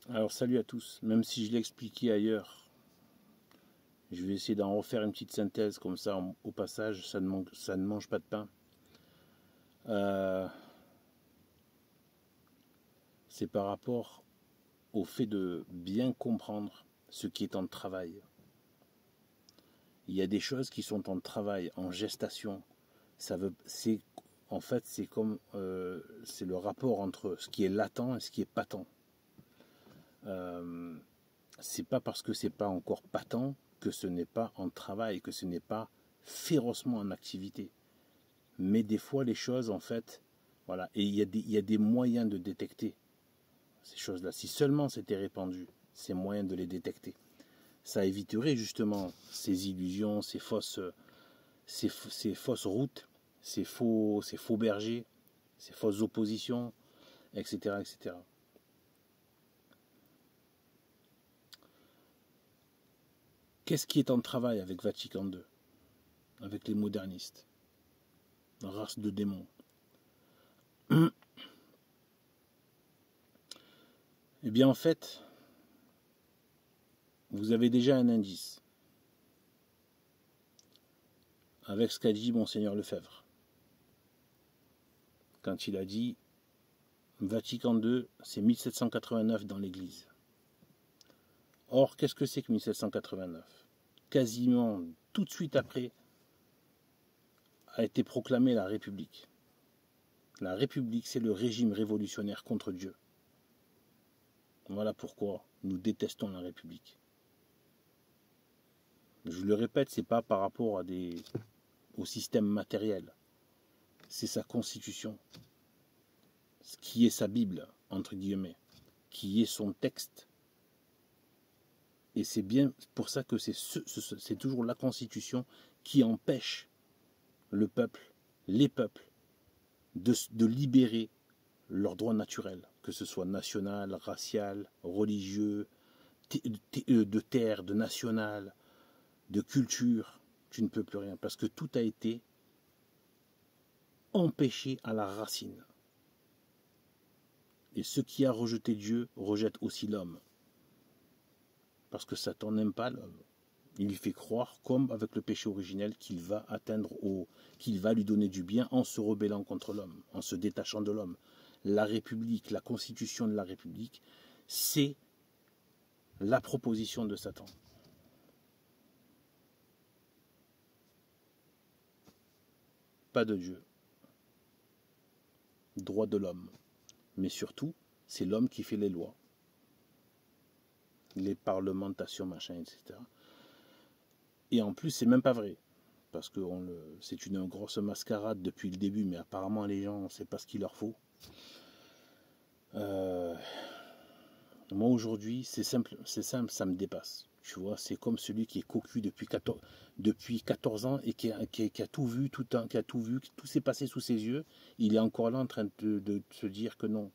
Alors salut à tous, même si je l'ai expliqué ailleurs, je vais essayer d'en refaire une petite synthèse comme ça au passage, ça ne mange pas de pain. Euh, c'est par rapport au fait de bien comprendre ce qui est en travail. Il y a des choses qui sont en travail, en gestation. En fait, c'est comme c'est le rapport entre ce qui est latent et ce qui est patent. Euh, c'est pas parce que c'est pas encore patent que ce n'est pas en travail, que ce n'est pas férocement en activité. Mais des fois, les choses, en fait, voilà, et il y a des moyens de détecter ces choses-là. Si seulement c'était répandu, ces moyens de les détecter, ça éviterait justement ces illusions, ces fausses routes, ces faux bergers, ces fausses oppositions, etc., etc. Qu'est-ce qui est en travail avec Vatican II, avec les modernistes, race de démons? Eh bien, en fait, vous avez déjà un indice avec ce qu'a dit Monseigneur Lefebvre quand il a dit Vatican II, c'est 1789 dans l'Église. Or, qu'est-ce que c'est que 1789? Quasiment tout de suite après a été proclamée la République. La République, c'est le régime révolutionnaire contre Dieu. Voilà pourquoi nous détestons la République. Je le répète, c'est pas par rapport au système matériel. C'est sa constitution, ce qui est sa Bible, entre guillemets, qui est son texte. Et c'est bien pour ça que c'est toujours la constitution qui empêche le peuple, les peuples, de libérer leurs droits naturels, que ce soit national, racial, religieux, de terre, de national, de culture. Tu ne peux plus rien, parce que tout a été empêché à la racine. Et ce qui a rejeté Dieu rejette aussi l'homme. Parce que Satan n'aime pas l'homme. Il lui fait croire, comme avec le péché originel, qu'il va lui donner du bien en se rebellant contre l'homme, en se détachant de l'homme. La République, la constitution de la République, c'est la proposition de Satan. Pas de Dieu. Droit de l'homme. Mais surtout, c'est l'homme qui fait les lois. Les parlementations, machin, etc. Et en plus, c'est même pas vrai. Parce que c'est une grosse mascarade depuis le début, mais apparemment les gens, c'est pas ce qu'il leur faut. Moi aujourd'hui, c'est simple, ça me dépasse. Tu vois, c'est comme celui qui est cocu depuis 14 ans et qui a tout vu, qui a tout vu, tout s'est passé sous ses yeux. Il est encore là en train de se dire que non.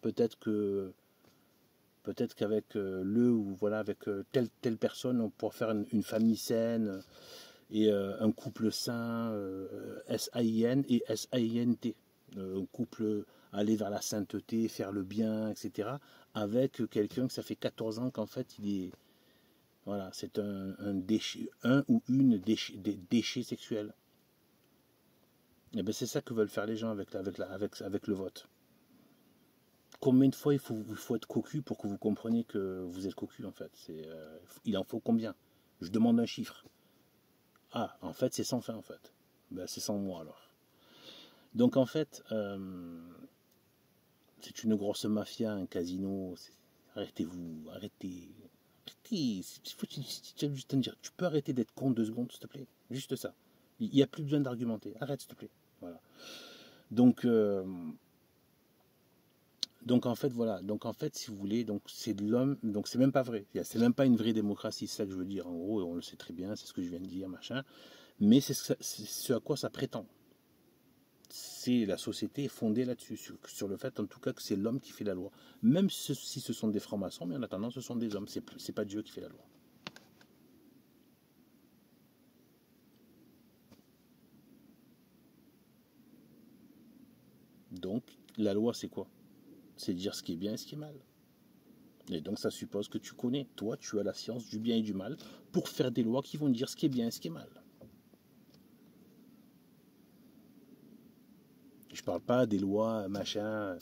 Peut-être que peut-être qu'avec le ou voilà avec telle personne, on pourra faire une famille saine et un couple sain, S-A-I-N et S-A-I-N-T. Un couple aller vers la sainteté, faire le bien, etc. Avec quelqu'un que ça fait 14 ans qu'en fait il est. Voilà, c'est un déchet, un ou une déchet sexuel. Et bien c'est ça que veulent faire les gens avec le vote. Combien de fois il faut être cocu pour que vous compreniez que vous êtes cocu en fait il en faut combien? Je demande un chiffre. Ah, en fait c'est sans fin en fait. Ben, c'est sans moi alors. Donc en fait, c'est une grosse mafia, un casino. Arrêtez-vous, arrêtez. Arrêtez. Juste dire, tu peux arrêter d'être con 2 secondes, s'il te plaît. Juste ça. Il n'y a plus besoin d'argumenter. Arrête, s'il te plaît. Voilà. Donc, donc en fait, voilà. Donc en fait, si vous voulez, donc c'est de l'homme. Donc c'est même pas vrai. C'est même pas une vraie démocratie. C'est ça que je veux dire. En gros, on le sait très bien. C'est ce que je viens de dire, machin. Mais c'est ce à quoi ça prétend. C'est la société est fondée là-dessus, sur le fait en tout cas que c'est l'homme qui fait la loi. Même si ce sont des francs-maçons, mais en attendant ce sont des hommes, c'est pas Dieu qui fait la loi. Donc la loi c'est quoi? C'est dire ce qui est bien et ce qui est mal. Et donc ça suppose que tu connais, toi tu as la science du bien et du mal pour faire des lois qui vont dire ce qui est bien et ce qui est mal. Je parle pas des lois machin,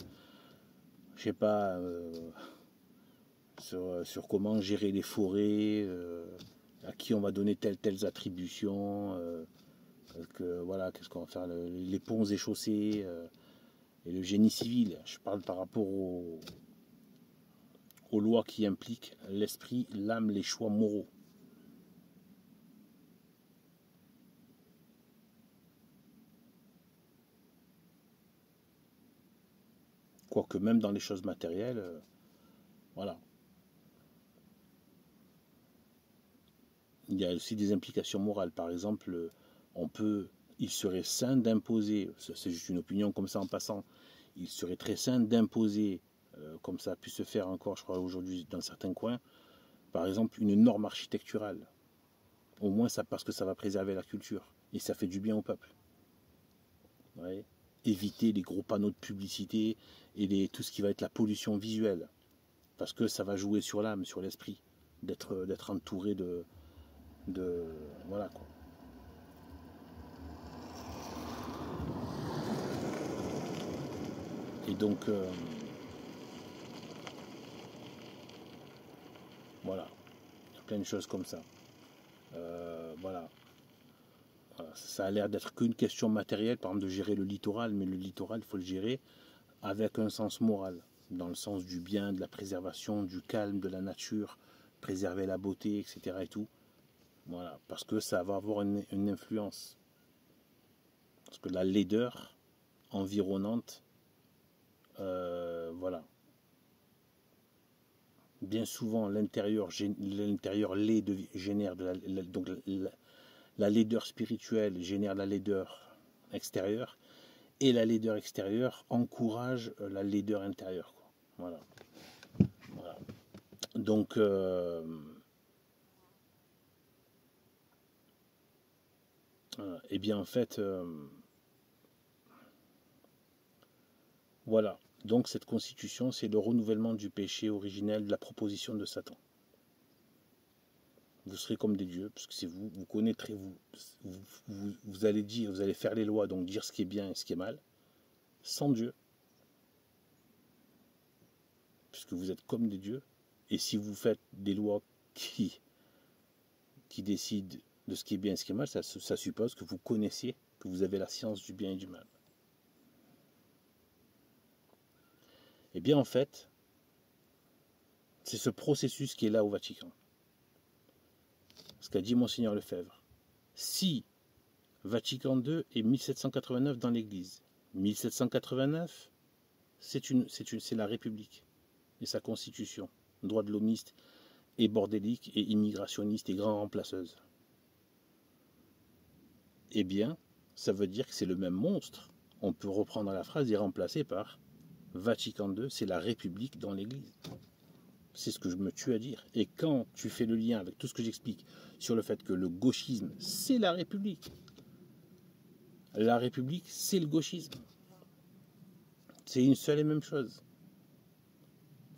je sais pas, sur comment gérer les forêts, à qui on va donner telles attributions, voilà, qu'est-ce qu'on va faire, les ponts et chaussées, et le génie civil. Je parle par rapport aux lois qui impliquent l'esprit, l'âme, les choix moraux. Quoique même dans les choses matérielles, voilà. Il y a aussi des implications morales. Par exemple, il serait sain d'imposer, c'est juste une opinion comme ça en passant, il serait très sain d'imposer, comme ça a pu se faire encore, je crois, aujourd'hui dans certains coins, par exemple, une norme architecturale. Au moins, ça, parce que ça va préserver la culture. Et ça fait du bien au peuple. Ouais. Éviter les gros panneaux de publicité et tout ce qui va être la pollution visuelle. Parce que ça va jouer sur l'âme, sur l'esprit. D'être entouré de. Voilà quoi. Et donc, voilà. Il y a plein de choses comme ça. Voilà. Voilà. Ça a l'air d'être qu'une question matérielle, par exemple de gérer le littoral, mais le littoral, il faut le gérer avec un sens moral, dans le sens du bien, de la préservation, du calme, de la nature, préserver la beauté, etc. et tout. Voilà, parce que ça va avoir une influence. Parce que la laideur environnante, voilà. Bien souvent, l'intérieur laid génère donc la laideur spirituelle génère la laideur extérieure, et la laideur extérieure encourage la laideur intérieure, quoi. Voilà. Voilà. Donc, eh bien, en fait, voilà. Donc, cette constitution, c'est le renouvellement du péché originel de la proposition de Satan. Vous serez comme des dieux, parce que c'est vous, vous connaîtrez, vous allez dire, vous allez faire les lois, donc dire ce qui est bien et ce qui est mal, sans Dieu, puisque vous êtes comme des dieux. Et si vous faites des lois qui décident de ce qui est bien et ce qui est mal, ça suppose que vous connaissiez, que vous avez la science du bien et du mal. Eh bien, en fait, c'est ce processus qui est là au Vatican. Ce qu'a dit Monseigneur Lefebvre. Si Vatican II est 1789 dans l'Église, 1789, c'est la République et sa constitution, droit de l'homiste et bordélique et immigrationniste et grand remplaceuse. Eh bien, ça veut dire que c'est le même monstre. On peut reprendre la phrase et remplacer par Vatican II, c'est la République dans l'Église. C'est ce que je me tue à dire. Et quand tu fais le lien avec tout ce que j'explique sur le fait que le gauchisme, c'est la République. La République, c'est le gauchisme. C'est une seule et même chose.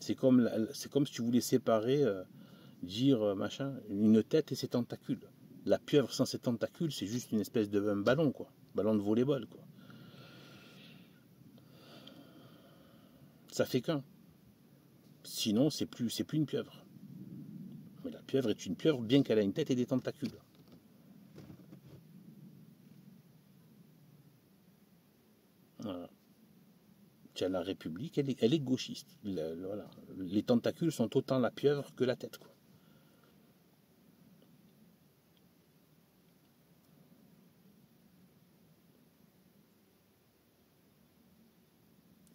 C'est comme si tu voulais séparer, dire machin, une tête et ses tentacules. La pieuvre sans ses tentacules, c'est juste une espèce de ballon, quoi. Ballon de volleyball, quoi. Ça fait qu'un. Sinon, c'est plus une pieuvre. Mais la pieuvre est une pieuvre, bien qu'elle a une tête et des tentacules. Voilà. Tu as la République, elle est gauchiste. Voilà. Les tentacules sont autant la pieuvre que la tête, quoi.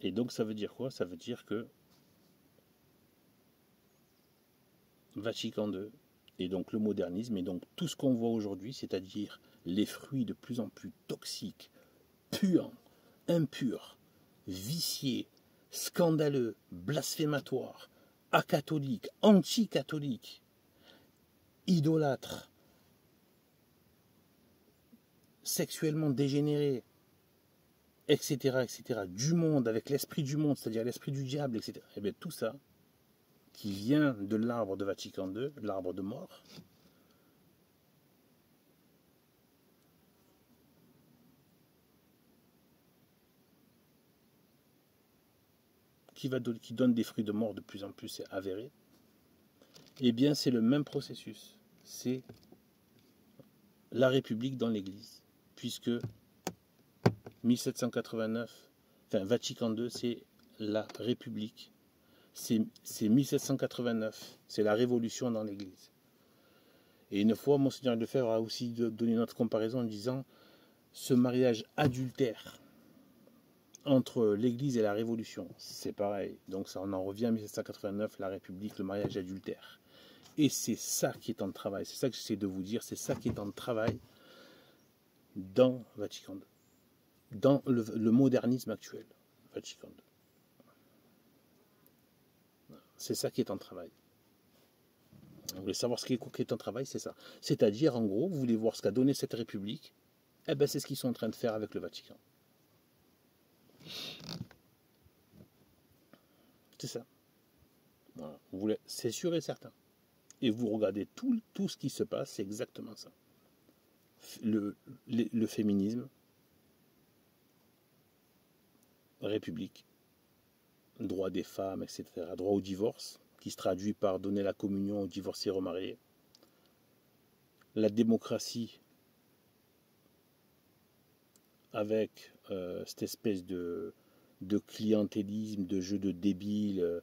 Et donc ça veut dire quoi? Ça veut dire que Vatican II, et donc le modernisme, et donc tout ce qu'on voit aujourd'hui, c'est-à-dire les fruits de plus en plus toxiques, puants, impurs, viciés, scandaleux, blasphématoires, acatholiques, anti-catholiques, idolâtres, sexuellement dégénérés, etc., etc., du monde, avec l'esprit du monde, c'est-à-dire l'esprit du diable, etc. Et bien tout ça, qui vient de l'arbre de Vatican II, l'arbre de mort, qui donne des fruits de mort de plus en plus avérés, eh bien c'est le même processus. C'est la République dans l'Église, puisque 1789, enfin Vatican II, c'est la République. C'est 1789, c'est la Révolution dans l'Église. Et une fois, Monseigneur Lefebvre a aussi donné notre comparaison en disant ce mariage adultère entre l'Église et la Révolution, c'est pareil. Donc ça, on en revient à 1789, la République, le mariage adultère. Et c'est ça qui est en travail, c'est ça que j'essaie de vous dire, c'est ça qui est en travail dans Vatican II, dans le modernisme actuel, Vatican II. C'est ça qui est en travail. Vous voulez savoir ce qui est en travail, c'est ça. C'est-à-dire, en gros, vous voulez voir ce qu'a donné cette République, eh bien c'est ce qu'ils sont en train de faire avec le Vatican. C'est ça. Voilà. C'est sûr et certain. Et vous regardez tout ce qui se passe, c'est exactement ça. Le féminisme, République, droit des femmes, etc., droit au divorce, qui se traduit par donner la communion aux divorcés remariés, la démocratie, avec cette espèce de clientélisme, de jeu de débiles,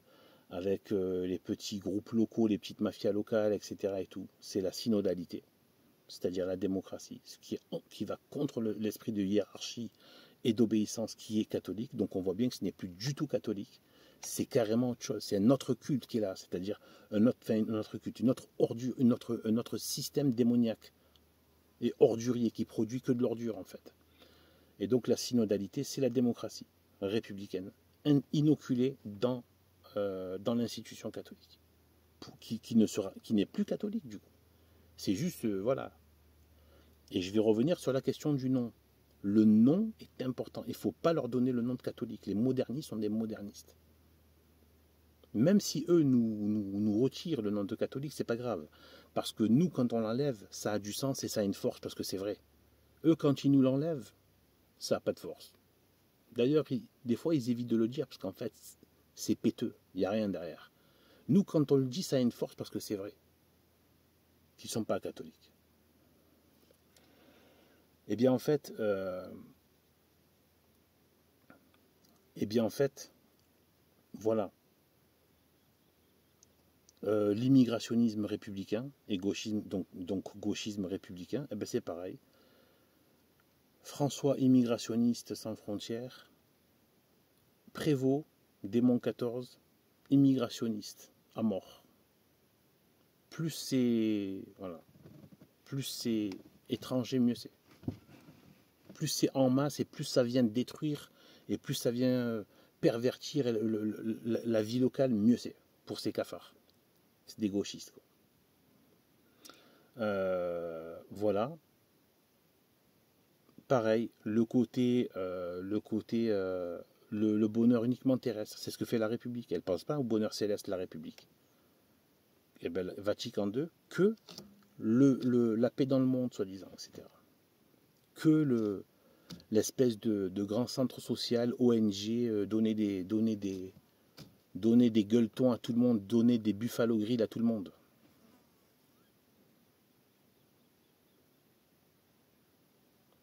avec les petits groupes locaux, les petites mafias locales, etc. et tout, c'est la synodalité, c'est-à-dire la démocratie, ce qui va contre l'esprit de hiérarchie et d'obéissance qui est catholique. Donc on voit bien que ce n'est plus du tout catholique, c'est carrément autre chose, c'est un autre culte qui est là, c'est-à-dire un autre culte, un autre système démoniaque et ordurier qui produit que de l'ordure en fait. Et donc la synodalité, c'est la démocratie républicaine, inoculée dans l'institution catholique, qui n'est plus catholique du coup. C'est juste, voilà. Et je vais revenir sur la question du nom. Le nom est important. Il ne faut pas leur donner le nom de catholique. Les modernistes sont des modernistes. Même si eux nous retirent le nom de catholique, c'est pas grave. Parce que nous, quand on l'enlève, ça a du sens et ça a une force, parce que c'est vrai. Eux, quand ils nous l'enlèvent, ça n'a pas de force. D'ailleurs, des fois, ils évitent de le dire, parce qu'en fait, c'est péteux. Il n'y a rien derrière. Nous, quand on le dit, ça a une force, parce que c'est vrai. Qu'ils ne sont pas catholiques. Eh bien, en fait, voilà. L'immigrationnisme républicain et gauchisme, donc gauchisme républicain, eh ben c'est pareil. François immigrationniste sans frontières, Prévost, démon 14, immigrationniste à mort. Plus c'est étranger, mieux c'est. Plus c'est en masse et plus ça vient détruire et plus ça vient pervertir la vie locale, mieux c'est pour ces cafards. C'est des gauchistes, quoi. Voilà. Pareil, le bonheur uniquement terrestre, c'est ce que fait la République. Elle ne pense pas au bonheur céleste, la République. Et bien, Vatican II, que la paix dans le monde, soi-disant, etc. Que l'espèce de grand centre social, ONG, donner des gueuletons à tout le monde, donner des Buffalo Grill à tout le monde.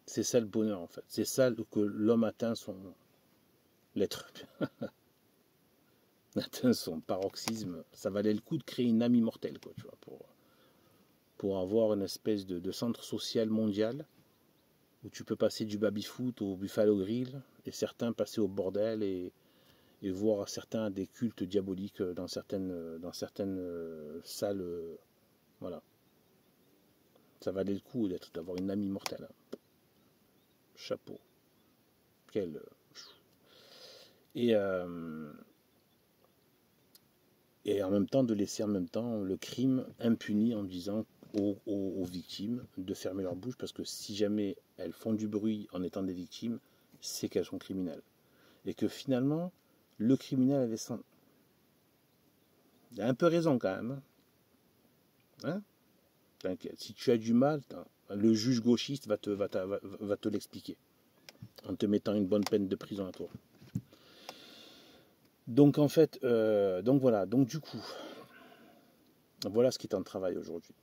C'est ça le bonheur en fait. C'est ça que l'homme atteint l'être atteint son paroxysme. Ça valait le coup de créer une âme immortelle, quoi, tu vois, pour avoir une espèce de centre social mondial où tu peux passer du baby-foot au Buffalo Grill et certains passer au bordel et voir certains des cultes diaboliques dans certaines salles. Voilà. Ça valait le coup d'avoir une âme immortelle. Chapeau. Quel. Et en même temps de laisser le crime impuni en disant aux victimes de fermer leur bouche, parce que si jamais elles font du bruit en étant des victimes, c'est qu'elles sont criminelles. Et que finalement, le criminel avait Il a un peu raison quand même. Hein, t'inquiète, si tu as du mal, le juge gauchiste va te l'expliquer, en te mettant une bonne peine de prison à toi. Donc en fait, donc voilà, donc du coup, voilà ce qui est en travail aujourd'hui.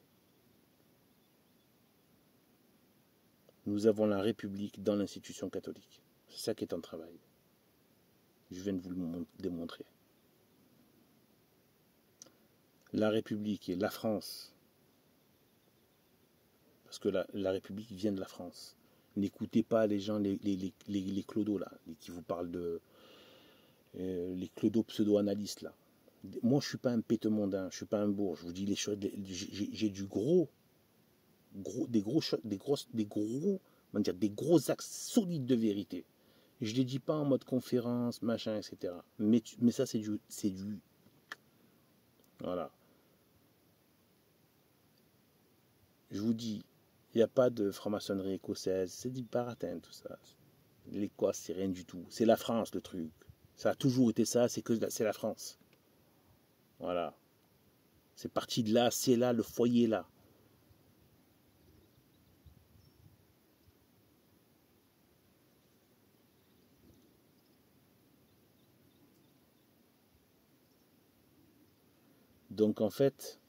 Nous avons la République dans l'institution catholique. C'est ça qui est en travail. Je viens de vous le démontrer. La République et la France, parce que la République vient de la France. N'écoutez pas les gens, les clodos là, qui vous parlent de les clodos pseudo-analystes là. Moi, je suis pas un pétemondain, je suis pas un bourg. Je vous dis les choses. J'ai du des gros axes solides de vérité. Je les dis pas en mode conférence, machin, etc. Mais ça, c'est du, voilà. Je vous dis, il n'y a pas de franc-maçonnerie écossaise, c'est du baratin tout ça. L'Écosse, c'est rien du tout. C'est la France le truc. Ça a toujours été ça, c'est la France. Voilà. C'est parti de là, c'est là, le foyer là. Donc en fait,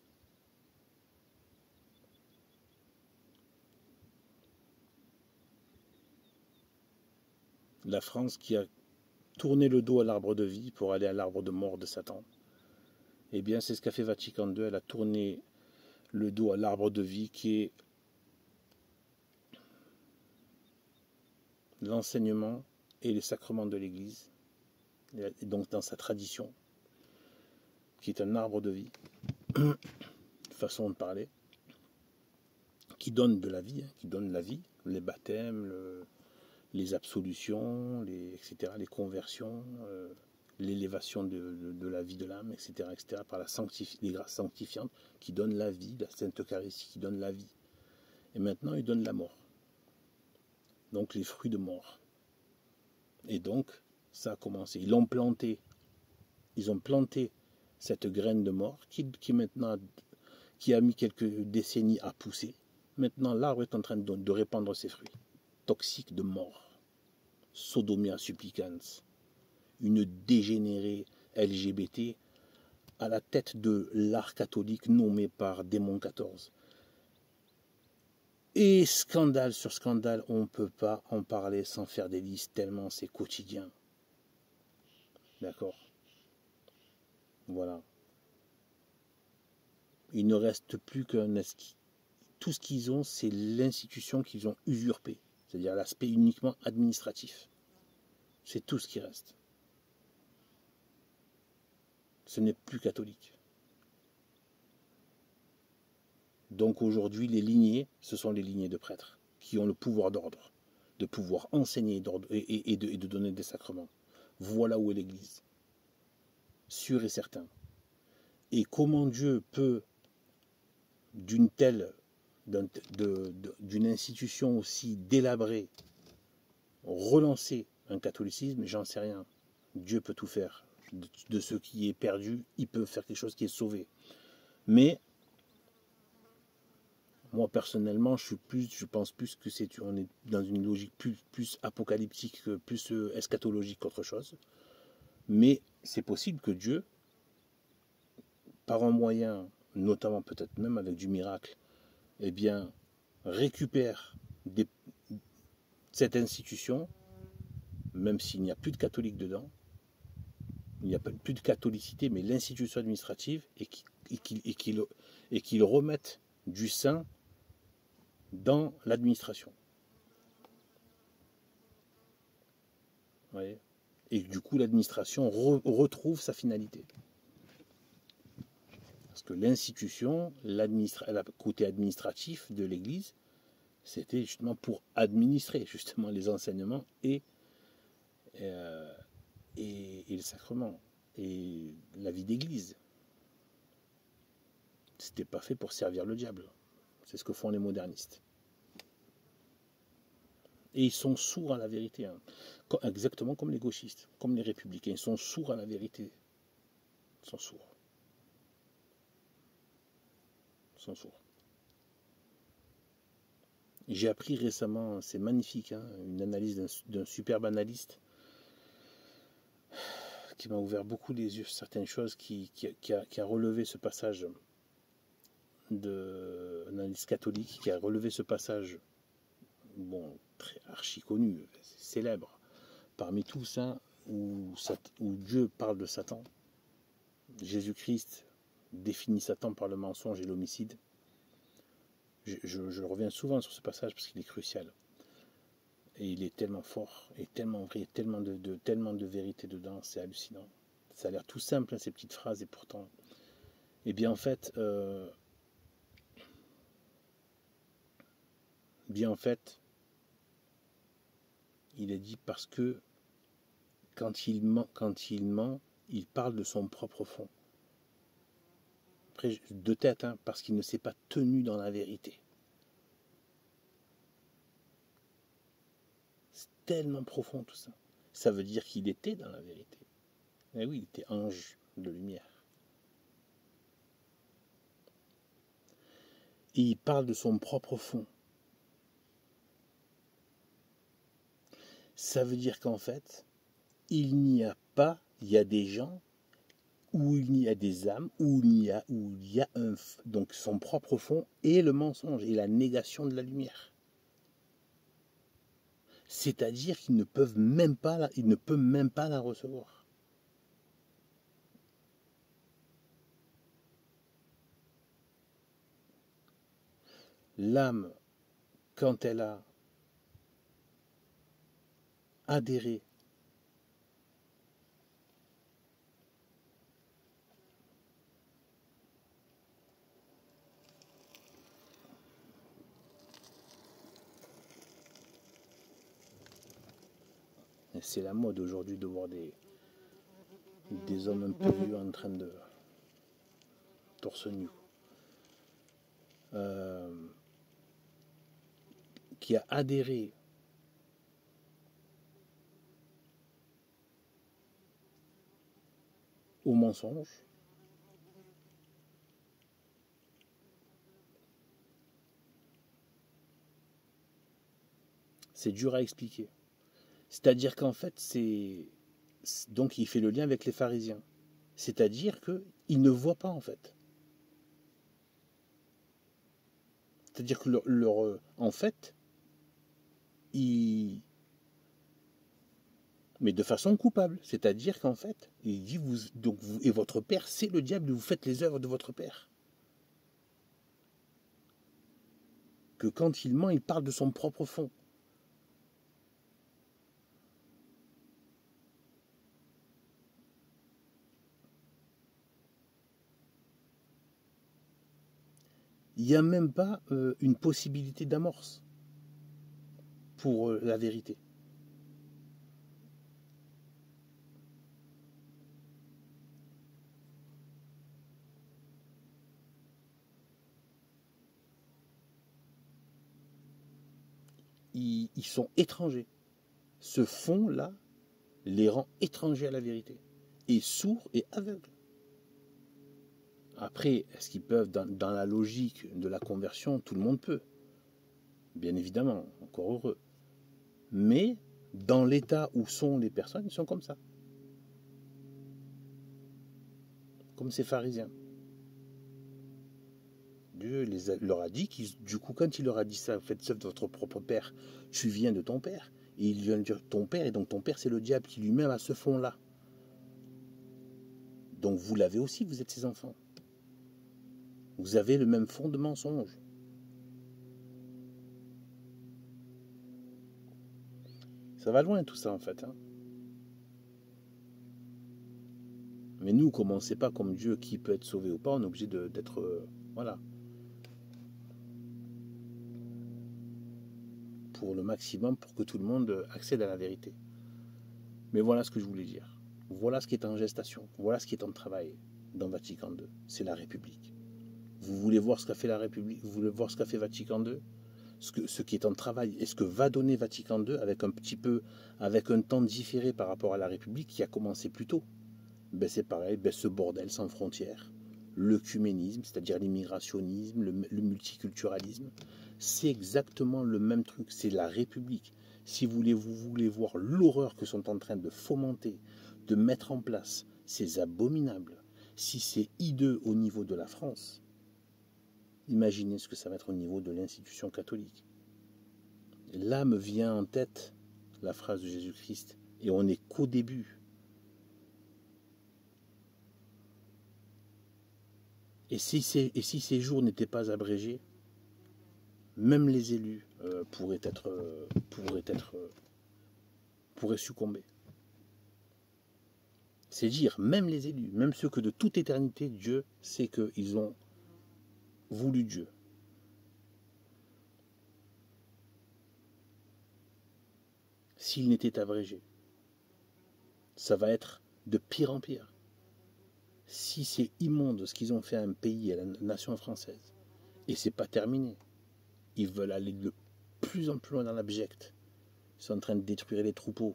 la France qui a tourné le dos à l'arbre de vie pour aller à l'arbre de mort de Satan, eh bien c'est ce qu'a fait Vatican II, elle a tourné le dos à l'arbre de vie qui est l'enseignement et les sacrements de l'Église, et donc dans sa tradition, qui est un arbre de vie, façon de parler, qui donne de la vie, qui donne la vie, les baptêmes, les absolutions, etc., les conversions, l'élévation de la vie de l'âme, etc., par les grâces sanctifiantes qui donnent la vie, la Sainte Eucharistie qui donne la vie. Et maintenant, il donne la mort. Donc les fruits de mort. Et donc, ça a commencé. Ils ont planté cette graine de mort qui maintenant, qui a mis quelques décennies à pousser. Maintenant, l'arbre est en train de répandre ses fruits. Toxiques de mort. Sodomia supplicans. Une dégénérée LGBT à la tête de l'art catholique nommé par Démon 14. Et scandale sur scandale, on ne peut pas en parler sans faire des listes, tellement c'est quotidien. D'accord? Voilà. Il ne reste plus qu'un... Tout ce qu'ils ont, c'est l'institution qu'ils ont usurpée, c'est-à-dire l'aspect uniquement administratif. C'est tout ce qui reste. Ce n'est plus catholique. Donc aujourd'hui, les lignées, ce sont les lignées de prêtres qui ont le pouvoir d'ordre, de pouvoir enseigner et de donner des sacrements. Voilà où est l'Église. Sûr et certain. Et comment Dieu peut, d'une institution aussi délabrée, relancer un catholicisme, j'en sais rien. Dieu peut tout faire. De ce qui est perdu, il peut faire quelque chose qui est sauvé. Mais moi personnellement, je pense plus que on est dans une logique plus apocalyptique, plus eschatologique qu'autre chose. Mais c'est possible que Dieu, par un moyen, notamment peut-être même avec du miracle, eh bien, récupère cette institution, même s'il n'y a plus de catholiques dedans, il n'y a plus de catholicité, mais l'institution administrative, et qu'il remette du saint dans l'administration. Vous voyez ? Et du coup, l'administration retrouve sa finalité. Parce que l'institution, le côté administratif de l'Église, c'était justement pour administrer justement les enseignements et le sacrement et la vie d'Église. C'était pas fait pour servir le diable. C'est ce que font les modernistes. Et ils sont sourds à la vérité. Hein. Exactement comme les gauchistes, comme les républicains. Ils sont sourds à la vérité. Ils sont sourds. sont sourds. J'ai appris récemment, c'est magnifique, hein, une analyse d'un superbe analyste qui m'a ouvert beaucoup les yeux sur certaines choses, qui a relevé ce passage d'un analyste catholique, qui a relevé ce passage, bon, très archi connu, célèbre, parmi tous, hein, où Dieu parle de Satan. Jésus-Christ définit Satan par le mensonge et l'homicide. Je reviens souvent sur ce passage parce qu'il est crucial. Et il est tellement fort, et tellement vrai, tellement de vérité dedans, c'est hallucinant. Ça a l'air tout simple, hein, ces petites phrases, et pourtant... Eh bien, en fait, il est dit parce que quand il ment, il parle de son propre fond. Après, de tête, hein, parce qu'il ne s'est pas tenu dans la vérité. C'est tellement profond tout ça. Ça veut dire qu'il était dans la vérité. Eh oui, il était ange de lumière. Et il parle de son propre fond. Ça veut dire qu'en fait, il n'y a pas, il y a des gens où il y a des âmes, où il y a donc son propre fond et le mensonge et la négation de la lumière. C'est-à-dire qu'ils ne peuvent même pas la recevoir. L'âme, quand elle a adhéré c'est la mode aujourd'hui de voir des hommes un peu vieux en train de torse nu, qui a adhéré au mensonge, c'est dur à expliquer. C'est-à-dire qu'en fait, donc il fait le lien avec les pharisiens. C'est-à-dire qu'ils ne voient pas en fait. C'est-à-dire que en fait, mais de façon coupable. C'est-à-dire qu'en fait, il dit et votre père, c'est le diable, vous faites les œuvres de votre père. Que quand il ment, il parle de son propre fond. Il n'y a même pas une possibilité d'amorce pour la vérité. Ils sont étrangers. Ce fond-là les rend étrangers à la vérité, et sourds et aveugles. Après, est-ce qu'ils peuvent, dans la logique de la conversion, tout le monde peut. Bien évidemment, encore heureux. Mais, dans l'état où sont les personnes, ils sont comme ça. Comme ces pharisiens. Dieu leur a dit, du coup, quand il leur a dit ça, faites œuvre de votre propre père, tu viens de ton père. Et il vient de dire ton père, et donc ton père, c'est le diable qui lui-même a ce fond-là. Donc vous l'avez aussi, vous êtes ses enfants. Vous avez le même fond de mensonge. Ça va loin tout ça en fait. Hein. Mais nous, comme on ne sait pas comme Dieu qui peut être sauvé ou pas, on est obligé d'être... voilà. Pour le maximum, pour que tout le monde accède à la vérité. Mais voilà ce que je voulais dire. Voilà ce qui est en gestation. Voilà ce qui est en travail dans Vatican II. C'est la République. Vous voulez voir ce qu'a fait la République? Vous voulez voir ce qu'a fait Vatican II? Ce qui est en travail et ce que va donner Vatican II avec un temps différé par rapport à la République qui a commencé plus tôt. Ben c'est pareil, ce bordel sans frontières, l'œcuménisme, c'est-à-dire l'immigrationnisme, le multiculturalisme. C'est exactement le même truc, c'est la République. Si vous voulez voir l'horreur que sont en train de fomenter, de mettre en place ces abominables, si c'est hideux au niveau de la France, imaginez ce que ça va être au niveau de l'institution catholique. Là me vient en tête la phrase de Jésus-Christ, et on n'est qu'au début. Et si ces jours n'étaient pas abrégés, même les élus pourraient succomber. C'est dire, même les élus, même ceux que de toute éternité, Dieu sait qu'ils ont voulu Dieu. S'ils n'étaient abrégés, ça va être de pire en pire. Si c'est immonde ce qu'ils ont fait à un pays, à la nation française, et c'est pas terminé, ils veulent aller de plus en plus loin dans l'abject. Ils sont en train de détruire les troupeaux,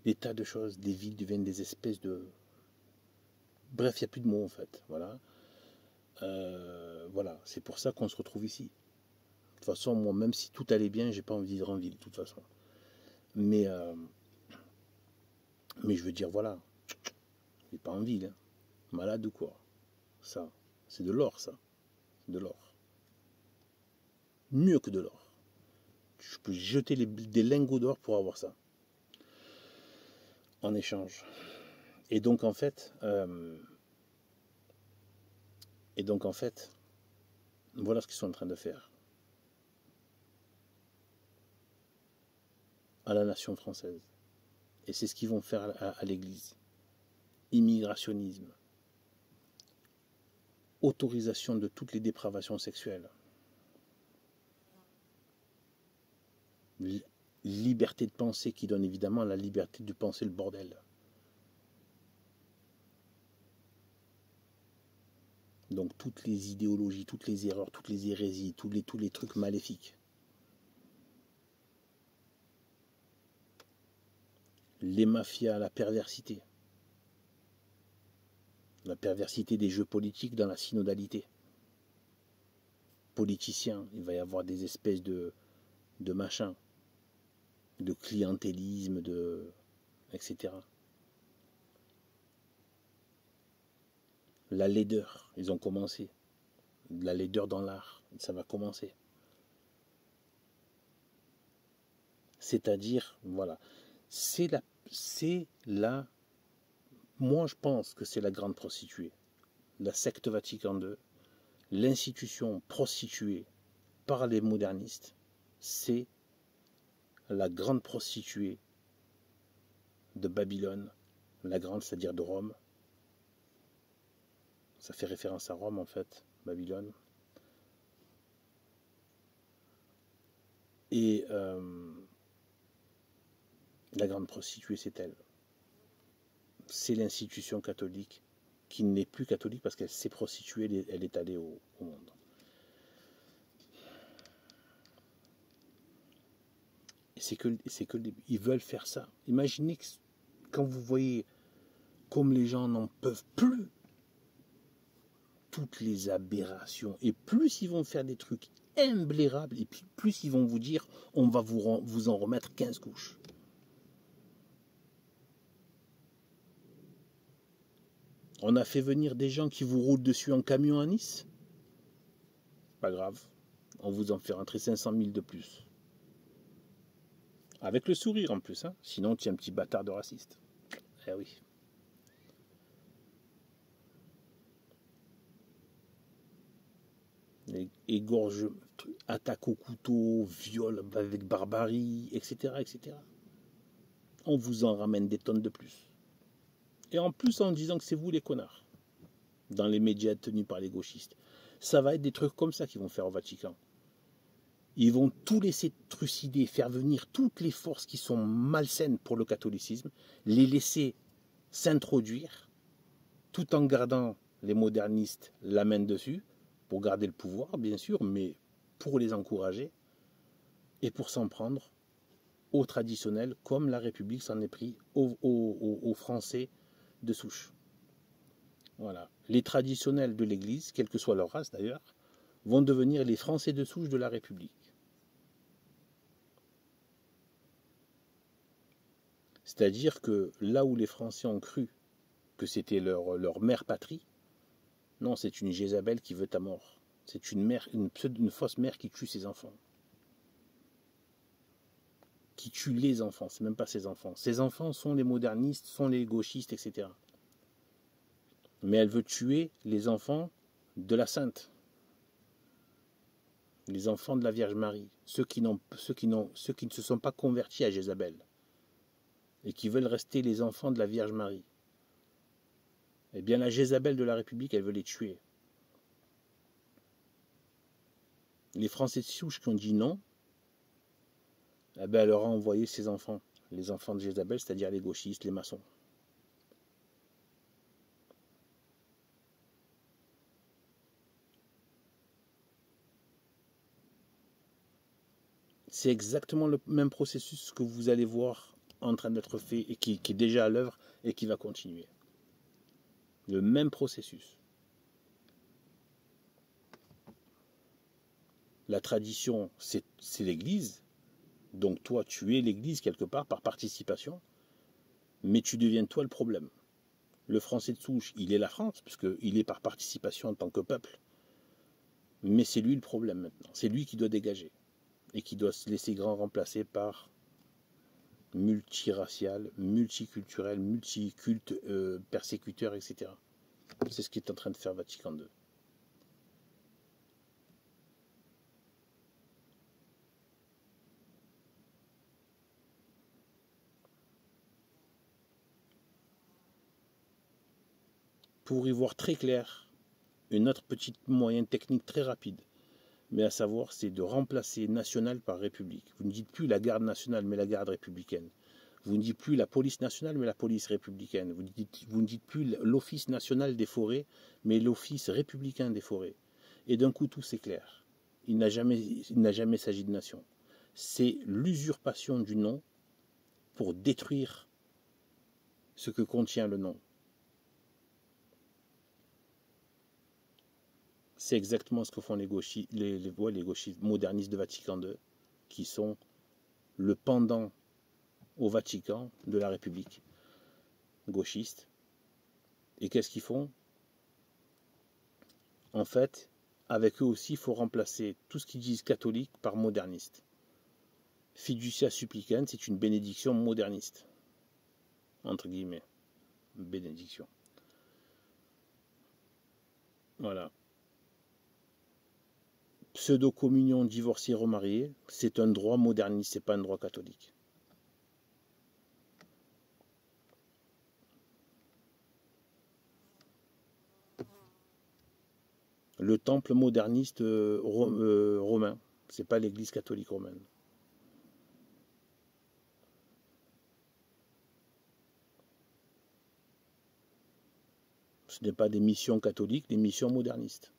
des tas de choses, des villes deviennent des espèces de... Bref, il n'y a plus de mots en fait. Voilà. Voilà, c'est pour ça qu'on se retrouve ici. De toute façon, moi, même si tout allait bien, j'ai pas envie de vivre en ville, de toute façon. Mais je veux dire, voilà, j'ai pas en ville. Hein. Malade ou quoi? Ça, c'est de l'or, ça. C'est de l'or. Mieux que de l'or. Je peux jeter des lingots d'or pour avoir ça. En échange. Et donc, en fait, voilà ce qu'ils sont en train de faire à la nation française. Et c'est ce qu'ils vont faire à l'Église. Immigrationnisme. Autorisation de toutes les dépravations sexuelles. Liberté de penser qui donne évidemment la liberté de penser le bordel. Donc toutes les idéologies, toutes les erreurs, toutes les hérésies, tous les trucs maléfiques. Les mafias, la perversité. La perversité des jeux politiques dans la synodalité. Politiciens, il va y avoir des espèces de machins, de clientélisme, etc. La laideur, ils ont commencé. La laideur dans l'art, ça va commencer. C'est-à-dire, voilà, moi je pense que c'est la grande prostituée, la secte Vatican II, l'institution prostituée par les modernistes, c'est la grande prostituée de Babylone, la grande, c'est-à-dire de Rome. Ça fait référence à Rome en fait, Babylone. Et la grande prostituée, c'est elle. C'est l'institution catholique qui n'est plus catholique parce qu'elle s'est prostituée, elle est allée au monde. Et c'est que ils veulent faire ça. Imaginez que quand vous voyez comme les gens n'en peuvent plus, toutes les aberrations, et plus ils vont faire des trucs imblairables, et puis plus ils vont vous dire on va vous en remettre 15 couches. On a fait venir des gens qui vous roulent dessus en camion à Nice. Pas grave, on vous en fait rentrer 500 000 de plus. Avec le sourire en plus, hein. Sinon tu es un petit bâtard de raciste. Eh oui. Égorge, attaque au couteau, viol avec barbarie, etc., etc. On vous en ramène des tonnes de plus. Et en plus en disant que c'est vous les connards, dans les médias tenus par les gauchistes. Ça va être des trucs comme ça qu'ils vont faire au Vatican. Ils vont tout laisser trucider, faire venir toutes les forces qui sont malsaines pour le catholicisme, les laisser s'introduire, tout en gardant les modernistes la main dessus, pour garder le pouvoir, bien sûr, mais pour les encourager, et pour s'en prendre aux traditionnels, comme la République s'en est pris aux Français de souche. Voilà. Les traditionnels de l'Église, quelle que soit leur race d'ailleurs, vont devenir les Français de souche de la République. C'est-à-dire que là où les Français ont cru que c'était leur mère patrie, non, c'est une Jézabel qui veut ta mort. C'est une mère, une fausse mère qui tue ses enfants. Qui tue les enfants, c'est même pas ses enfants. Ses enfants sont les modernistes, sont les gauchistes, etc. Mais elle veut tuer les enfants de la Sainte. Les enfants de la Vierge Marie. Ceux qui ne se sont pas convertis à Jézabel. Et qui veulent rester les enfants de la Vierge Marie. Eh bien, la Jézabel de la République, elle veut les tuer. Les Français de souche qui ont dit non, eh bien, elle leur a envoyé ses enfants, les enfants de Jézabel, c'est-à-dire les gauchistes, les maçons. C'est exactement le même processus que vous allez voir en train d'être fait et qui est déjà à l'œuvre et qui va continuer. Le même processus. La tradition, c'est l'Église. Donc toi, tu es l'Église quelque part par participation, mais tu deviens toi le problème. Le Français de souche, il est la France, puisqu'il est par participation en tant que peuple. Mais c'est lui le problème maintenant. C'est lui qui doit dégager. Et qui doit se laisser grand remplacer par multiracial, multiculturel, multiculte, persécuteur, etc. C'est ce qui est en train de faire Vatican II. Pour y voir très clair, une autre petite moyenne technique très rapide, mais à savoir, c'est de remplacer national par république. Vous ne dites plus la garde nationale, mais la garde républicaine. Vous ne dites plus la police nationale, mais la police républicaine. Vous ne dites plus l'office national des forêts, mais l'office républicain des forêts. Et d'un coup, tout s'éclaire. Il n'a jamais s'agi de nation. C'est l'usurpation du nom pour détruire ce que contient le nom. C'est exactement ce que font les gauchistes modernistes de Vatican II, qui sont le pendant au Vatican de la République gauchiste. Et qu'est-ce qu'ils font? En fait, avec eux aussi, il faut remplacer tout ce qu'ils disent catholique par moderniste. Fiducia supplicans, c'est une bénédiction moderniste. Entre guillemets. Bénédiction. Voilà. Pseudo-communion divorcée remariée, c'est un droit moderniste, c'est pas un droit catholique. Le temple moderniste romain, c'est pas l'église catholique romaine. Ce n'est pas des missions catholiques, des missions modernistes.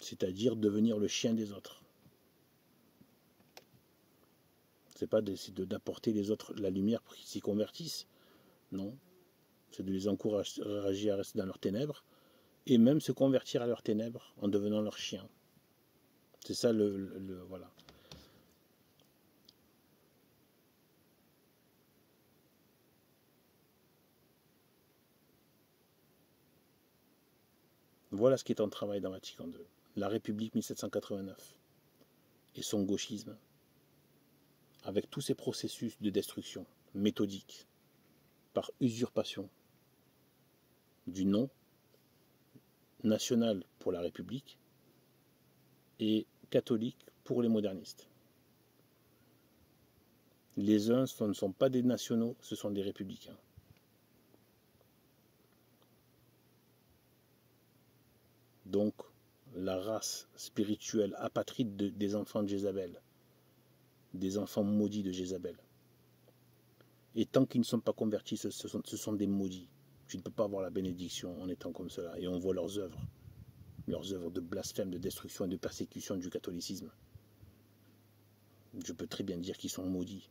C'est-à-dire devenir le chien des autres. C'est pas d'apporter les autres la lumière pour qu'ils s'y convertissent. Non. C'est de les encourager à rester dans leurs ténèbres et même se convertir à leurs ténèbres en devenant leur chien. C'est ça voilà. Voilà ce qui est en travail dans Vatican II. La République 1789 et son gauchisme, avec tous ces processus de destruction méthodiques, par usurpation du nom national pour la République et catholique pour les modernistes. Les uns ne sont pas des nationaux, ce sont des républicains. Donc, la race spirituelle apatride des enfants de Jézabel, des enfants maudits de Jézabel. Et tant qu'ils ne sont pas convertis, ce sont des maudits. Tu ne peux pas avoir la bénédiction en étant comme cela. Et on voit leurs œuvres de blasphème, de destruction et de persécution du catholicisme. Je peux très bien dire qu'ils sont maudits.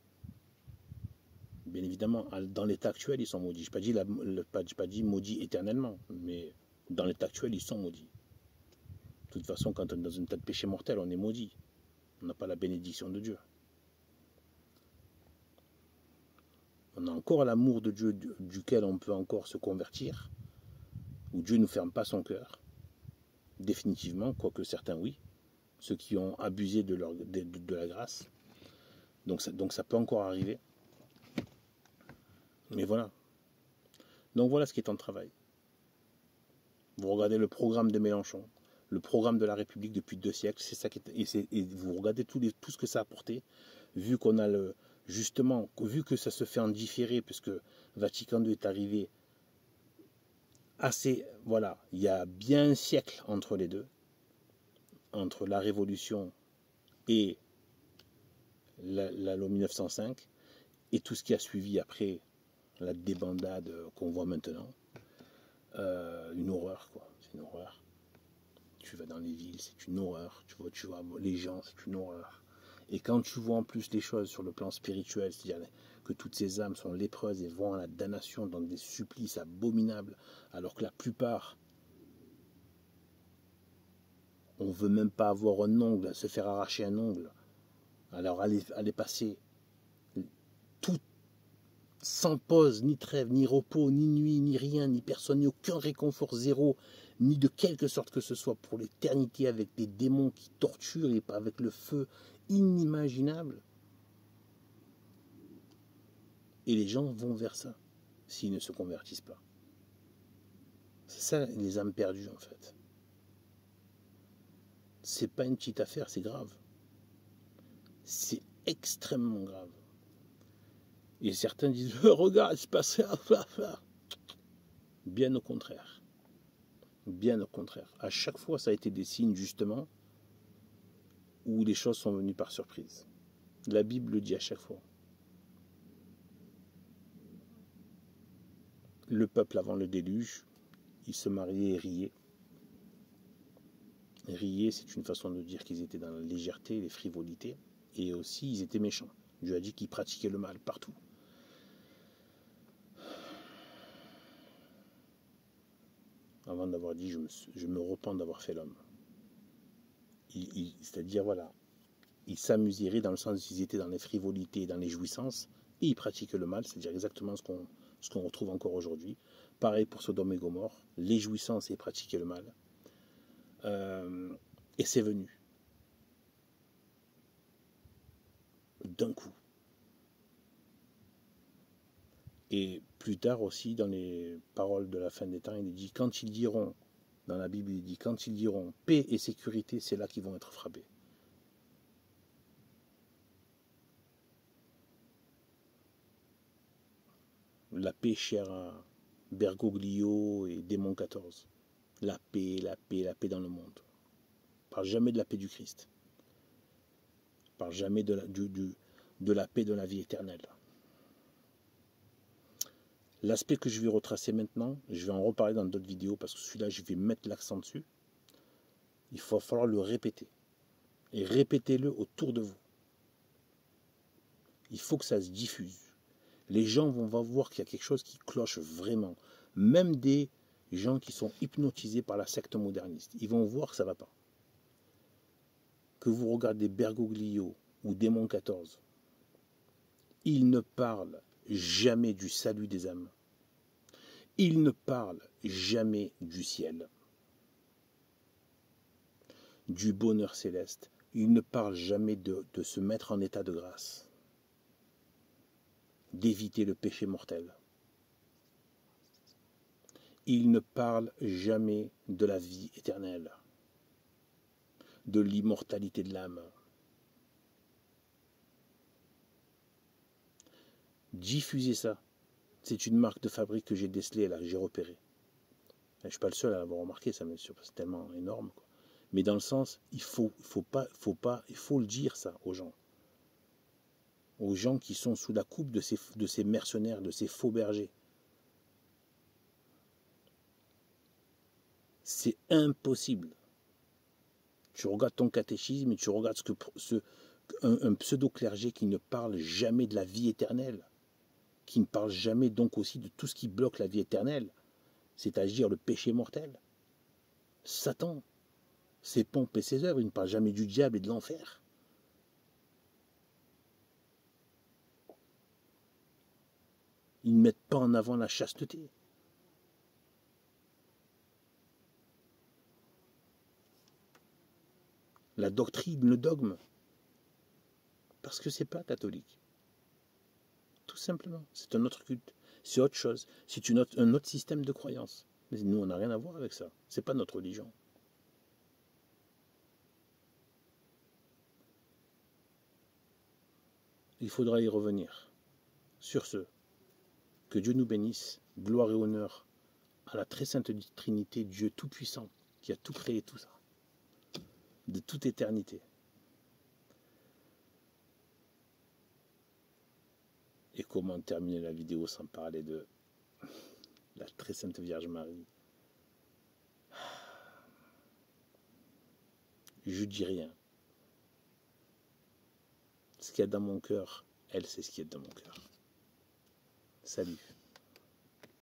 Bien évidemment, dans l'état actuel, ils sont maudits. Je n'ai pas dit maudits éternellement, mais dans l'état actuel, ils sont maudits. De toute façon, quand on est dans un tas de péché mortel, on est maudit. On n'a pas la bénédiction de Dieu. On a encore l'amour de Dieu duquel on peut encore se convertir, où Dieu ne ferme pas son cœur, définitivement, quoique certains oui, ceux qui ont abusé de la grâce. Donc ça peut encore arriver. Mais voilà. Donc voilà ce qui est en travail. Vous regardez le programme de Mélenchon, le programme de la République depuis 2 siècles, c'est ça qui est, et vous regardez tout ce que ça a apporté, vu qu'on a justement, vu que ça se fait en différé, puisque Vatican II est arrivé assez, voilà, il y a bien un siècle entre les deux, entre la Révolution et la loi 1905, et tout ce qui a suivi après la débandade qu'on voit maintenant. Une horreur, quoi. C'est une horreur. Tu vas dans les villes, c'est une horreur. Tu vois les gens, c'est une horreur. Et quand tu vois en plus les choses sur le plan spirituel, c'est-à-dire que toutes ces âmes sont lépreuses et vont à la damnation dans des supplices abominables, alors que la plupart, on ne veut même pas avoir un ongle, se faire arracher un ongle. Alors aller passer tout sans pause, ni trêve, ni repos, ni nuit, ni rien, ni personne, ni aucun réconfort, zéro, ni de quelque sorte que ce soit pour l'éternité avec des démons qui torturent et avec le feu inimaginable. Et les gens vont vers ça, s'ils ne se convertissent pas. C'est ça les âmes perdues en fait. C'est pas une petite affaire, c'est grave. C'est extrêmement grave. Et certains disent, regarde, il se passe ça. Bien au contraire. Bien au contraire. À chaque fois, ça a été des signes, justement, où les choses sont venues par surprise. La Bible le dit à chaque fois. Le peuple avant le déluge, il se mariait et riait. Rier, c'est une façon de dire qu'ils étaient dans la légèreté, les frivolités, et aussi ils étaient méchants. Dieu a dit qu'ils pratiquaient le mal partout. Avant d'avoir dit je me repens d'avoir fait l'homme. C'est-à-dire, voilà, ils s'amuseraient dans le sens qu'ils étaient dans les frivolités, dans les jouissances, et ils pratiquaient le mal, c'est-à-dire exactement ce qu'on retrouve encore aujourd'hui. Pareil pour Sodome et Gomorrhe, les jouissances et pratiquer le mal. Et c'est venu. D'un coup. Et plus tard aussi, dans les paroles de la fin des temps, il dit, quand ils diront, dans la Bible, il dit, quand ils diront paix et sécurité, c'est là qu'ils vont être frappés. La paix chère à Bergoglio et Démon 14. La paix, la paix, la paix dans le monde. On ne parle jamais de la paix du Christ. On ne parle jamais de la paix de la vie éternelle. L'aspect que je vais retracer maintenant, je vais en reparler dans d'autres vidéos parce que celui-là, je vais mettre l'accent dessus. Il va falloir le répéter. Et répétez-le autour de vous. Il faut que ça se diffuse. Les gens vont voir qu'il y a quelque chose qui cloche vraiment. Même des gens qui sont hypnotisés par la secte moderniste, ils vont voir que ça ne va pas. Que vous regardez Bergoglio ou Démon 14, ils ne parlent jamais du salut des âmes. Ils ne parlent jamais du ciel, du bonheur céleste. Ils ne parlent jamais de se mettre en état de grâce, d'éviter le péché mortel. Ils ne parlent jamais de la vie éternelle, de l'immortalité de l'âme. Diffusez ça. C'est une marque de fabrique que j'ai décelée, là, que j'ai repérée. Je ne suis pas le seul à l'avoir remarqué, ça me surprend, c'est tellement énorme, quoi. Mais dans le sens, il faut le dire ça aux gens qui sont sous la coupe de ces mercenaires, de ces faux bergers. C'est impossible. Tu regardes ton catéchisme et tu regardes un pseudo-clergé qui ne parle jamais de la vie éternelle. qui ne parle jamais donc aussi de tout ce qui bloque la vie éternelle, c'est-à-dire le péché mortel. Satan, ses pompes et ses œuvres, il ne parle jamais du diable et de l'enfer. Ils ne mettent pas en avant la chasteté. La doctrine, le dogme. Parce que c'est pas catholique. Tout simplement. C'est un autre culte. C'est autre chose. C'est un autre système de croyance. Mais nous, on n'a rien à voir avec ça. C'est pas notre religion. Il faudra y revenir. Sur ce, que Dieu nous bénisse. Gloire et honneur à la très sainte Trinité, Dieu Tout-Puissant, qui a tout créé, tout ça. De toute éternité. Et comment terminer la vidéo sans parler de la très sainte Vierge Marie? Je dis rien. Ce qu'il y a dans mon cœur, elle sait ce qu'il y a dans mon cœur. Salut.